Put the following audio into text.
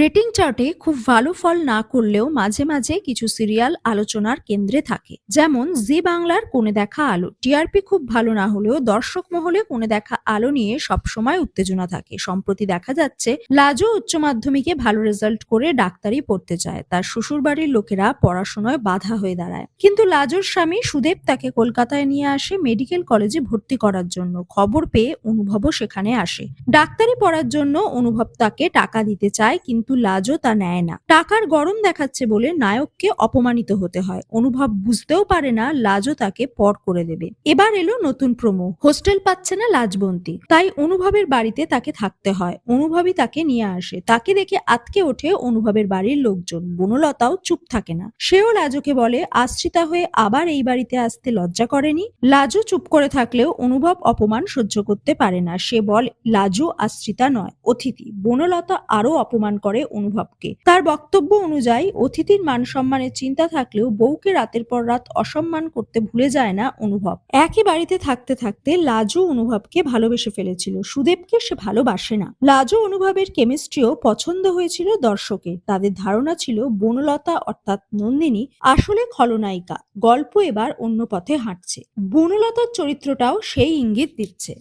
Rating চার্টে খুব ভালো ফল না করলেও মাঝে মাঝে কিছু সিরিয়াল আলোচনার কেন্দ্রে থাকে, যেমন জি বাংলার কোণে দেখা আলো। টিআরপি খুব ভালো না হলেও দর্শক মহলে কোণে দেখা আলো নিয়ে সবসময় উত্তেজনা থাকে। সম্প্রতি দেখা যাচ্ছে লাজো উচ্চ মাধ্যমিকে ভালো রেজাল্ট করে ডাক্তারি পড়তে চায়, তার শ্বশুরবাড়ির লোকেরা পড়াশোনায় বাধা হয়ে দাঁড়ায়। কিন্তু লাজোর স্বামী সুদেব তাকে কলকাতায় নিয়ে আসে মেডিকেল কলেজে ভর্তি করার জন্য। খবর পেয়ে অনুভবও সেখানে আসে। ডাক্তারি পড়ার জন্য অনুভব তাকে টাকা দিতে চায়, কিন্তু লাজো তা নেয় না। টাকার গরম দেখাচ্ছে বলে নায়ককে অপমানিত হতে হয়। অনুভব বুঝতেও পারে না লাজো তাকে পর করে দেবে। এবার এলো নতুন প্রোমো, হোস্টেল পাচ্ছে না লাজবন্তী, তাই অনুভবের বাড়িতে তাকে থাকতে হয়। অনুভবই তাকে নিয়ে আসে। তাকে দেখে আঁতকে ওঠে অনুভবের বাড়ির লোকজন। বনলতাও চুপ থাকে না, সেও লাজোকে বলে আশ্রিতা হয়ে আবার এই বাড়িতে আসতে লজ্জা করেনি। লাজো চুপ করে থাকলেও অনুভব অপমান সহ্য করতে পারে না। সে বলে লাজো আশ্রিতা নয়, অতিথি। বনলতা আরো অপমান করে অনুভবকে। তার বক্তব্য অনুযায়ী অতিথির মান সম্মানের চিন্তা থাকলেও বউকে রাতের পর রাত অসম্মান করতে ভুলে যায় না অনুভব। একই বাড়িতে থাকতে থাকতে লাজো অনুভবকে ভালোবেসে ফেলেছিল, সুদেবকে সে ভালোবাসে না। লাজো অনুভবের কেমিস্ট্রিও পছন্দ হয়েছিল দর্শকের। তাদের ধারণা ছিল বনলতা অর্থাৎ নন্দিনী আসলে খলনায়িকা। গল্প এবার অন্য পথে হাঁটছে। বনলতার চরিত্রটাও সেই ইঙ্গিত দিচ্ছে।